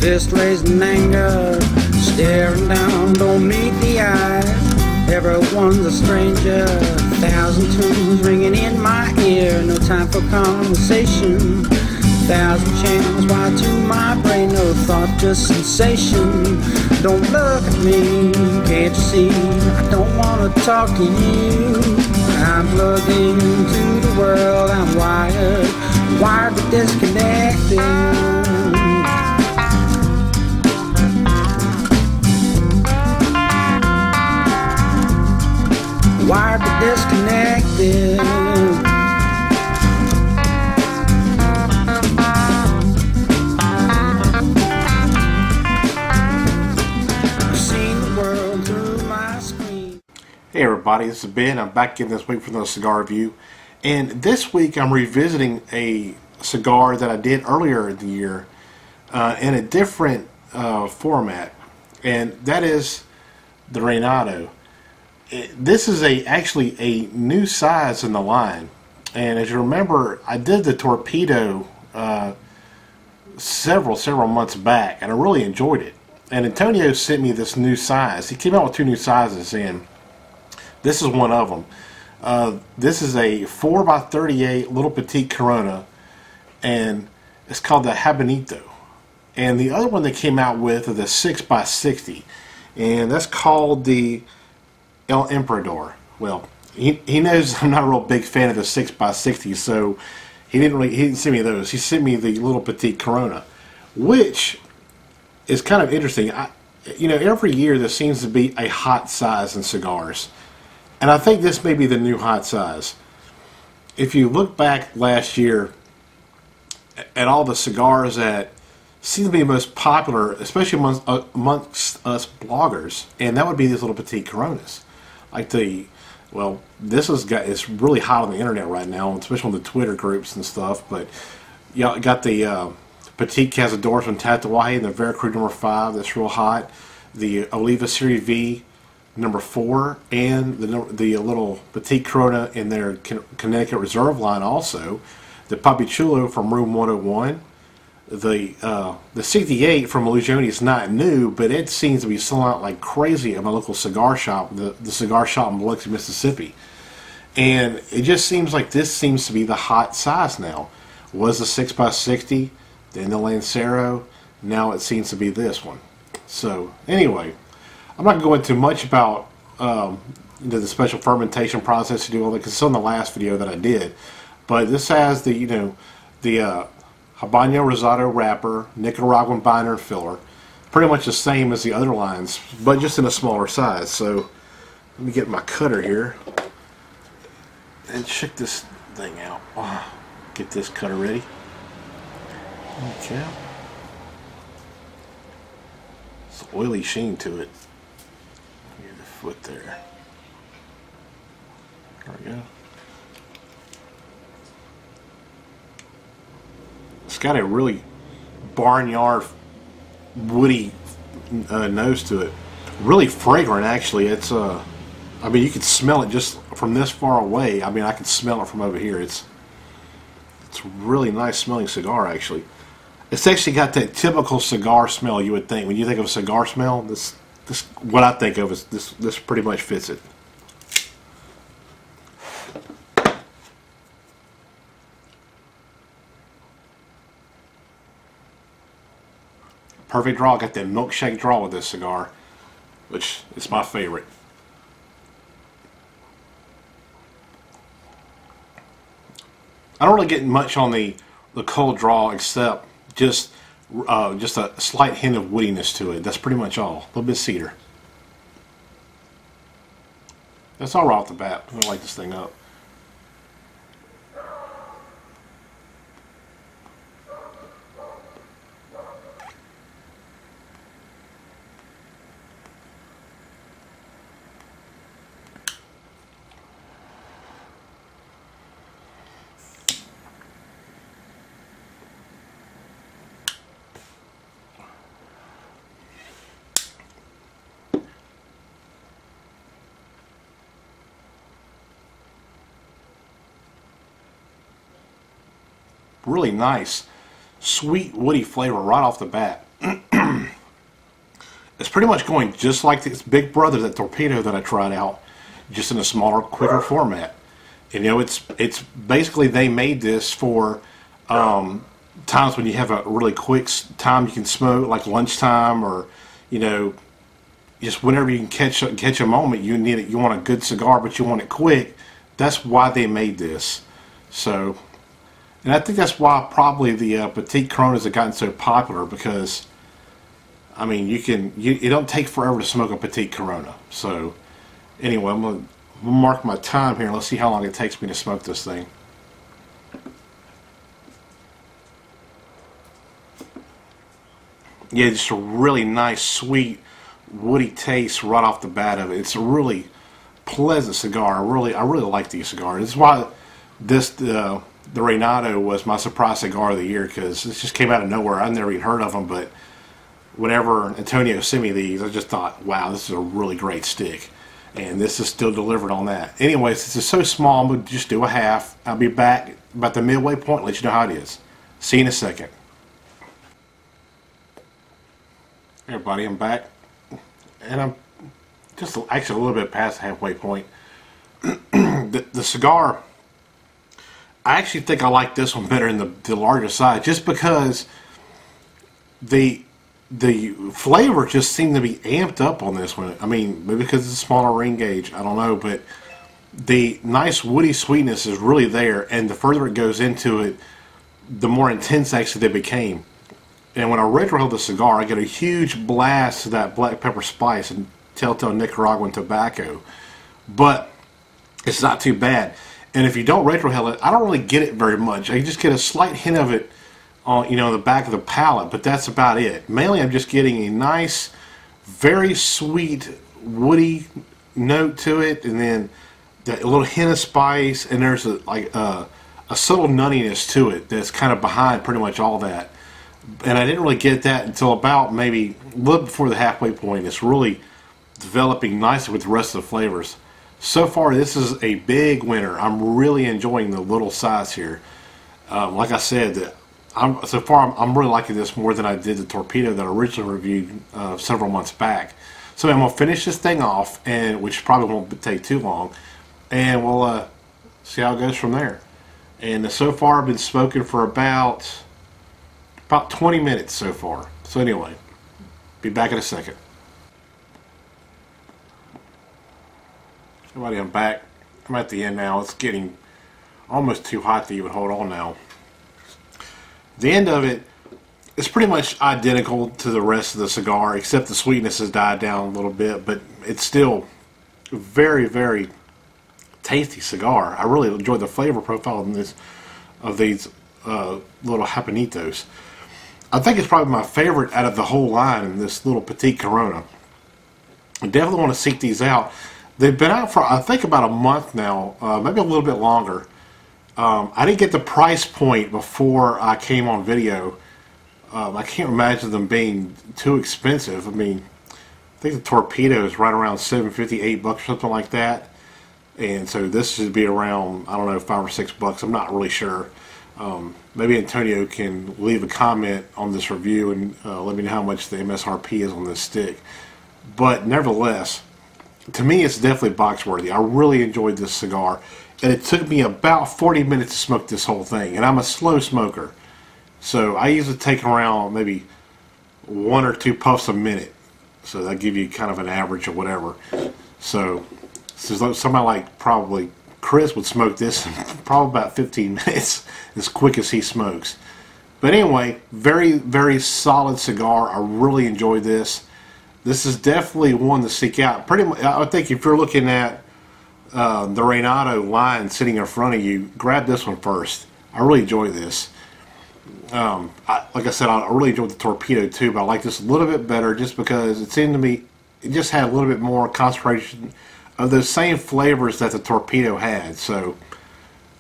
Fist raised in anger, staring down, don't meet the eye. Everyone's a stranger, 1,000 tunes ringing in my ear. No time for conversation, 1,000 channels wired to my brain. No thought, just sensation. Don't look at me, can't you see? I don't wanna talk to you. I'm plugged into the world, I'm wired but disconnected. Wired but disconnected. I've seen the world through my screen. Hey everybody, this is Ben. I'm back again this week for another cigar review. And this week I'm revisiting a cigar that I did earlier in the year in a different format. And that is the Reinado. This is actually a new size in the line, and as you remember, I did the torpedo several months back, and I really enjoyed it. And Antonio sent me this new size. He came out with two new sizes, and this is one of them. This is a 4x38 little petit Corona, and it's called the Habanito. And the other one they came out with is the 6x60, and that's called the Emperador. Well, he knows I'm not a real big fan of the 6x60, so he didn't send me those. He sent me the little petit Corona, which is kind of interesting. You know, every year there seems to be a hot size in cigars, and I think this may be the new hot size. If you look back last year at all the cigars that seem to be the most popular, especially amongst us bloggers, and that would be these little petit Coronas. Like it's really hot on the internet right now, especially on the Twitter groups and stuff. But you got the Petit Cazadores from Tatuaje and the Veracruz #5 that's real hot. The Oliva Series V #4 and the little Petit Corona in their Connecticut Reserve line also. The Papi Chulo from Room 101. The 68 from Illusione is not new, but it seems to be selling out like crazy at my local cigar shop, the cigar shop in Biloxi, Mississippi. And it just seems like this seems to be the hot size now. Was the 6x60, then the Lancero, now it seems to be this one. So anyway, I'm not going to go into much about the special fermentation process to do all that, because it's on the last video that I did. But this has the Habanero Rosado wrapper, Nicaraguan binder and filler. Pretty much the same as the other lines, but just in a smaller size. So let me get my cutter here and check this thing out. Get this cutter ready. Okay. It's an oily sheen to it. Get the foot there. There we go. It's got a really barnyard, woody nose to it. Really fragrant, actually. It's I mean, you can smell it just from this far away. I mean, I can smell it from over here. It's really nice smelling cigar, actually. It's actually got that typical cigar smell you would think when you think of a cigar smell. This what I think of is this pretty much fits it. Perfect draw. Got that milkshake draw with this cigar, which is my favorite. I don't really get much on the cold draw, except just a slight hint of woodiness to it. That's pretty much all. A little bit of cedar. That's all right off the bat. I'm gonna light this thing up. Really nice, sweet, woody flavor right off the bat. It's pretty much going just like this big brother, that torpedo that I tried out, just in a smaller, quicker format. And, you know, it's basically, they made this for times when you have a really quick time you can smoke, like lunchtime, or, you know, just whenever you can catch a moment, you need it. You want a good cigar, but you want it quick. That's why they made this. So, and I think that's why probably the Petit Coronas have gotten so popular, because, I mean, it don't take forever to smoke a Petit Corona. So, anyway, I'm gonna mark my time here. Let's see how long it takes me to smoke this thing. Yeah, just a really nice, sweet, woody taste right off the bat of it. It's a really pleasant cigar. I really like these cigars. This is why the Reinado was my surprise cigar of the year, because this just came out of nowhere. I've never even heard of them, but whenever Antonio sent me these, I just thought, wow, this is a really great stick. And this is still delivered on that. Anyways, this is so small, I'm going to just do a half. I'll be back about the midway point, let you know how it is. See you in a second. Hey everybody, I'm back. And I'm just actually a little bit past the halfway point. The cigar, I actually think I like this one better in the larger size, just because the flavor just seemed to be amped up on this one. I mean, maybe because it's a smaller ring gauge, I don't know, but the nice woody sweetness is really there, and the further it goes into it, the more intense actually they became. And when I retroheld the cigar, I get a huge blast of that black pepper spice and telltale Nicaraguan tobacco. But it's not too bad. And if you don't retroheld it, I don't really get it very much. I just get a slight hint of it on, you know, the back of the palate, but that's about it. Mainly I'm just getting a nice, very sweet, woody note to it, and then a little hint of spice, and there's a subtle nuttiness to it that's kind of behind pretty much all that. And I didn't really get that until about maybe a little before the halfway point. It's really developing nicely with the rest of the flavors. So far, this is a big winner. I'm really enjoying the little size here. Like I said, so far I'm really liking this more than I did the torpedo that I originally reviewed several months back. So I'm going to finish this thing off, and which probably won't take too long, and we'll see how it goes from there. And so far I've been smoking for about 20 minutes so far. So anyway, be back in a second. Everybody, I'm back. I'm at the end now. It's getting almost too hot to even hold on now. The end of it is pretty much identical to the rest of the cigar, except the sweetness has died down a little bit, but it's still a very, very tasty cigar. I really enjoy the flavor profile of these little Habanitos. I think it's probably my favorite out of the whole line in this little Petit Corona. I definitely want to seek these out. They've been out for, I think, about a month now, maybe a little bit longer. I didn't get the price point before I came on video. I can't imagine them being too expensive. I mean, I think the torpedo is right around $7.50, $8 or something like that. And so this should be around, I don't know, $5 or $6. I'm not really sure. Maybe Antonio can leave a comment on this review and let me know how much the MSRP is on this stick. But nevertheless, to me, it's definitely box worthy. I really enjoyed this cigar, and it took me about 40 minutes to smoke this whole thing. And I'm a slow smoker, so I usually take around maybe 1 or 2 puffs a minute. So that give you kind of an average or whatever. So somebody like probably Chris would smoke this in probably about 15 minutes, as quick as he smokes. But anyway, very, very solid cigar. I really enjoyed this. This is definitely one to seek out. Pretty much, I think if you're looking at the Reinado line sitting in front of you, grab this one first. I really enjoy this. Like I said, I really enjoyed the torpedo too, but I like this a little bit better just because it seemed to me, it just had a little bit more concentration of those same flavors that the torpedo had. So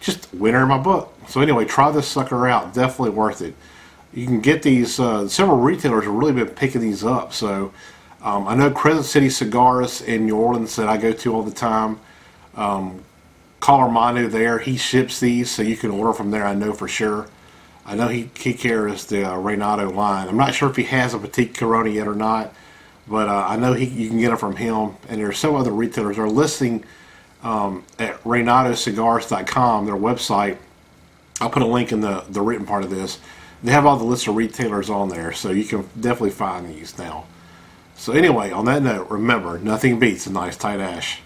just winner in my book. So anyway, try this sucker out. Definitely worth it. You can get these, several retailers have really been picking these up. So I know Crescent City Cigars in New Orleans that I go to all the time. Call Armando there. He ships these, so you can order from there, I know for sure. I know he carries the Reinado line. I'm not sure if he has a Petit Corona yet or not, But I know you can get them from him, and there's some other retailers that are listing at ReinadosCigars.com, their website. I'll put a link in the written part of this. They have all the list of retailers on there, so you can definitely find these now. So anyway, on that note, remember, nothing beats a nice tight ash.